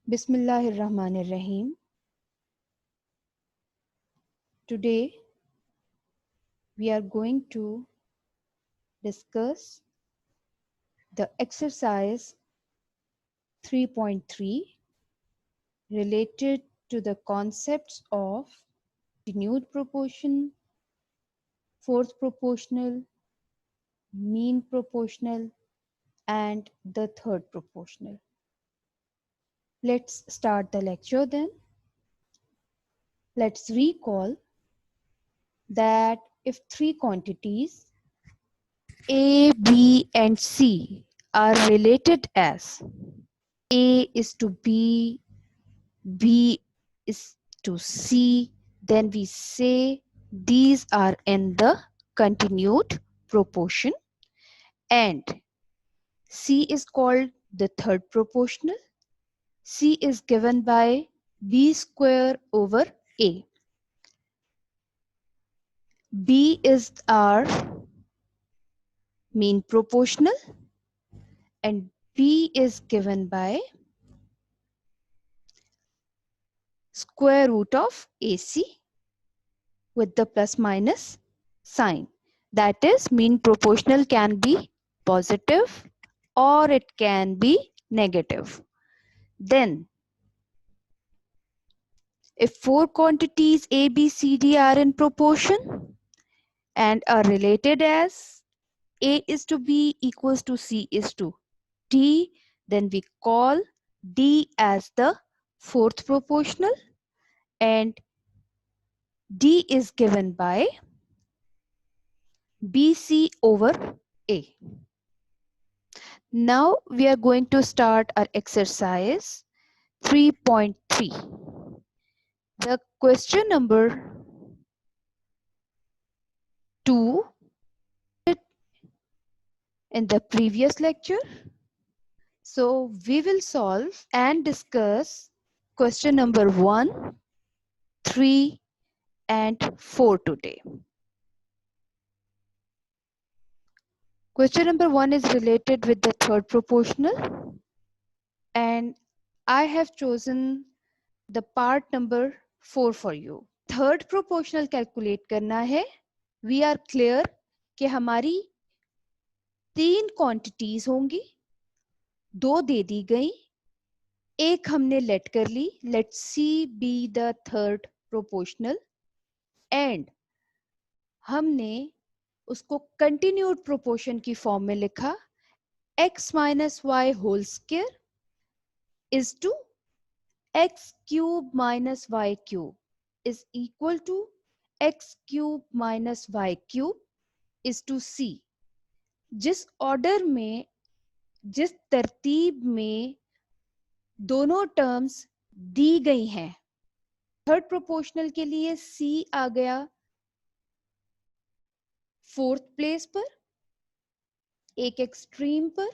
Bismillahirrahmanirrahim. Today we are going to discuss the exercise 3.3 related to the concepts of continued proportion, fourth proportional, mean proportional, and the third proportional. Let's start the lecture then. Let's recall that if three quantities A, B, and C are related as A is to B, B is to C, then we say these are in the continued proportion, and C is called the third proportional. C is given by B square over A. B is our mean proportional and B is given by square root of AC with the plus minus sign. That is, mean proportional can be positive or it can be negative. Then, if four quantities A, B, C, D are in proportion and are related as A is to B equals to C is to D, then we call D as the fourth proportional and D is given by BC over A. Now we are going to start our exercise 3.3. The question number 2 in the previous lecture. So we will solve and discuss question number 1, 3 and 4 today. Question number 1 is related with the third proportional and I have chosen the part number 4 for you. Third proportional calculate करना है. We are clear कि हमारी 3 quantities होंगी, 2 दे दी गई, एक हमने let कर ली. Let c be the third proportional and हमने उसको कंटिन्यूड प्रोपोर्शन की फॉर्म में लिखा. x minus y whole square is to x cube minus y cube is equal to x cube minus y cube is to c. जिस order में, जिस तरतीब में दोनों टर्म्स दी गई हैं, थर्ड प्रोपोर्शनल के लिए c आ गया फोर्थ प्लेस पर, एक एक्सट्रीम पर,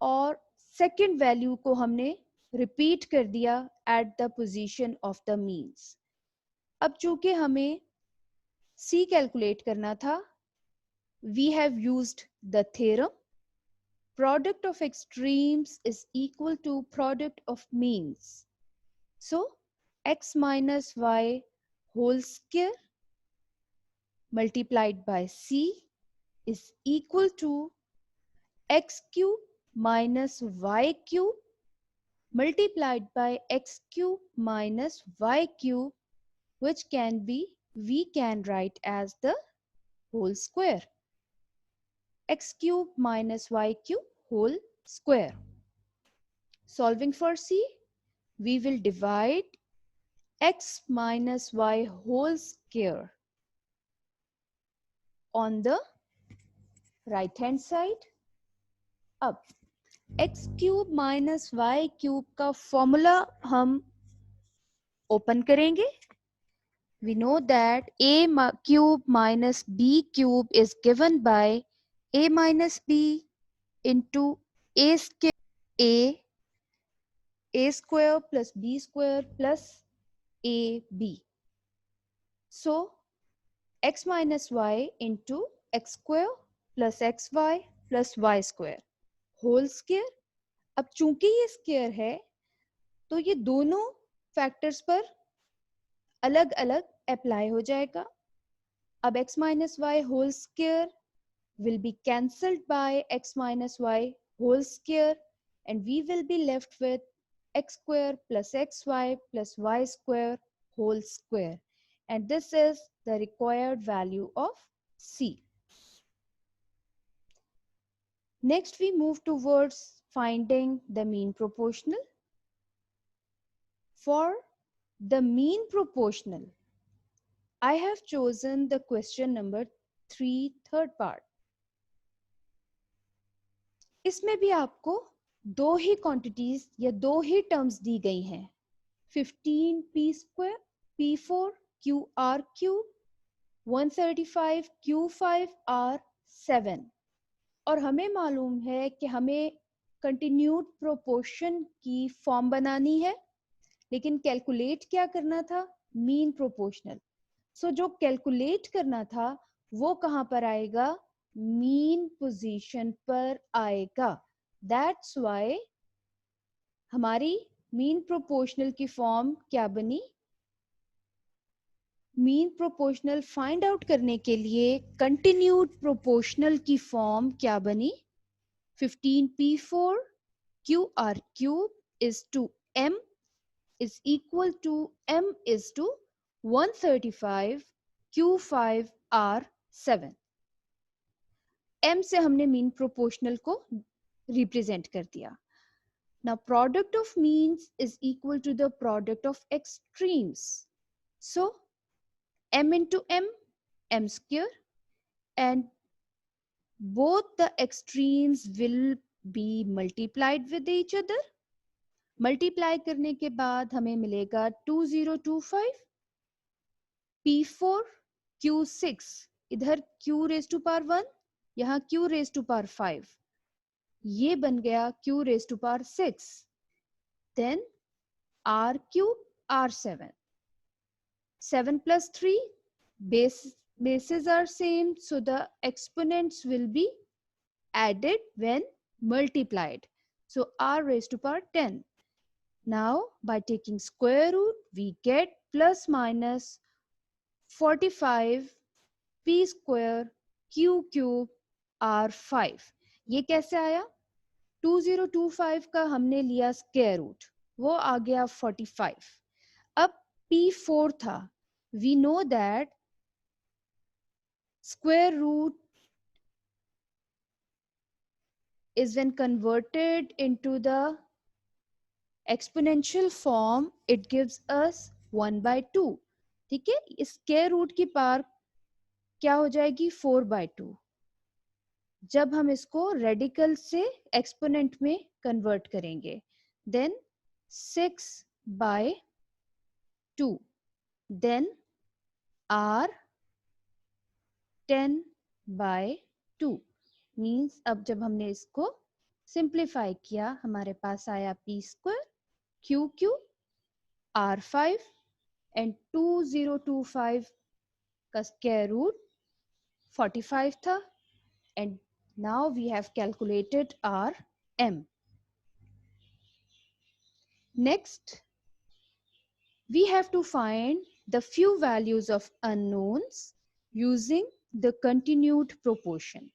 और सेकंड वैल्यू को हमने रिपीट कर दिया at the position of the means. अब चूंकि हमें c कैलकुलेट करना था, we have used the theorem product of extremes is equal to product of means. So x minus y whole square multiplied by c is equal to x cube minus y cube multiplied by x cube minus y cube, which we can write as the whole square. X cube minus y cube whole square. Solving for c, we will divide x minus y whole square on the right hand side. अब x cube minus y cube का formula हम open करेंगे. We know that a cube minus b cube is given by a minus b into a square, a square plus b square plus ab. So x minus y into x square plus xy plus y square whole square. अब चूंकि ये square है तो ये दोनों factors पर अलग अलग अप्लाई हो जाएगा. अब x minus y whole square will be cancelled by x minus y whole square and we will be left with x square plus xy plus y square whole square, and this is the required value of C. Next we move towards finding the mean proportional. For the mean proportional, I have chosen the question number 3 third part. इसमें भी आपको दो ही quantities या दो ही terms दी गई हैं, 15 p square p4 qr cube, 135 q5 r 7, और हमें मालूम है कि हमें कंटिन्यूड प्रोपोर्शन की फॉर्म बनानी है, लेकिन कैलकुलेट क्या करना था, मीन प्रोपोर्शनल. सो जो कैलकुलेट करना था वो कहां पर आएगा, मीन पोजीशन पर आएगा. दैट्स व्हाई हमारी मीन प्रोपोर्शनल की फॉर्म क्या बनी, मीन प्रोपोर्शनल फाइंड आउट करने के लिए कंटिन्यूड प्रोपोर्शनल की फॉर्म क्या बनी, 15p4 qr cube is to m is equal to m is to 135 q5 r 7. m से हमने मीन प्रोपोर्शनल को रिप्रेजेंट कर दिया. Now product of means is equal to the product of extremes. So m into m square, and both the extremes will be multiplied with each other. Multiply करने के बाद हमें मिलेगा 2025 p4 q6, इधर q raise to power 1, यहाँ q raise to power 5, ये बन गया q raise to power 6, then r cube r7, 7 plus 3, bases are same, so the exponents will be added when multiplied, so r raised to power 10. Now by taking square root we get plus minus 45 p square q cube r5. ये कैसे आया, 2025 का हमने लिया square root, वो आ गया 45. अब p4 था, we know that square root is when converted into the exponential form it gives us 1/2. ठीक है, इस स्क्वायर रूट की पावर क्या हो जाएगी, 4/2. जब हम इसको रेडिकल से एक्सपोनेंट में कन्वर्ट करेंगे, देन 6/2, देन r 10/2 मीन्स अब जब हमने इसको सिंप्लीफाई किया हमारे पास आया p square q cube r5 and 2025 का स्क्वायर रूट 45 था, and now we have calculated our m. Next we have to find the few values of unknowns using the continued proportion.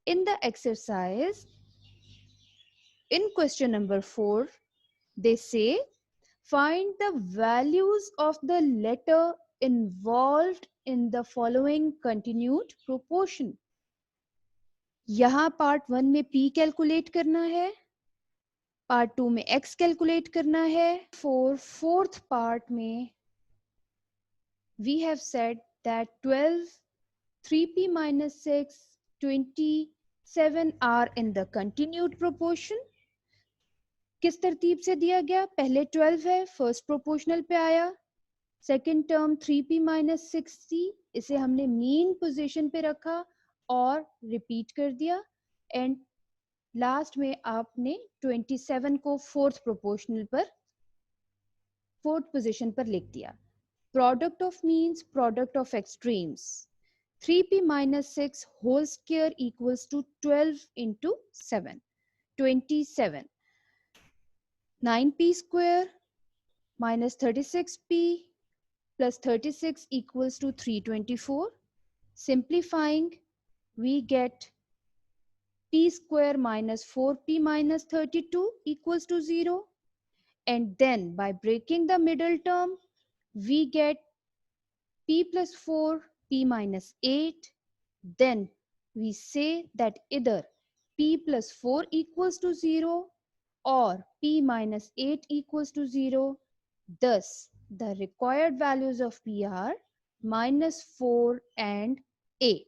In the exercise, in question number 4, they say find the values of the letter involved in the following continued proportion. यहाँ part 1 में p calculate करना है, part 2 में x calculate करना है, fourth part में we have said that 12, 3p minus 6, 27 are in the continued proportion. किस तरतीब से दिया गया, पहले 12 है, फर्स्ट प्रोपोर्शनल पे आया, सेकेंड टर्म 3p minus 60, इसे हमने मीन पोजीशन पे रखा और रिपीट कर दिया, एंड लास्ट में आपने 27 को फोर्थ प्रोपोर्शनल पर फोर्थ पोजीशन पर लिख दिया. Product of means, product of extremes, 3p minus 6 whole square equals to 12 into 7, 27. 9p square minus 36p plus 36 equals to 324. Simplifying, we get p square minus 4p minus 32 equals to 0. And then by breaking the middle term, we get p plus 4, p minus 8. Then we say that either p plus 4 equals to 0 or p minus 8 equals to 0. Thus, the required values of p are minus 4 and 8.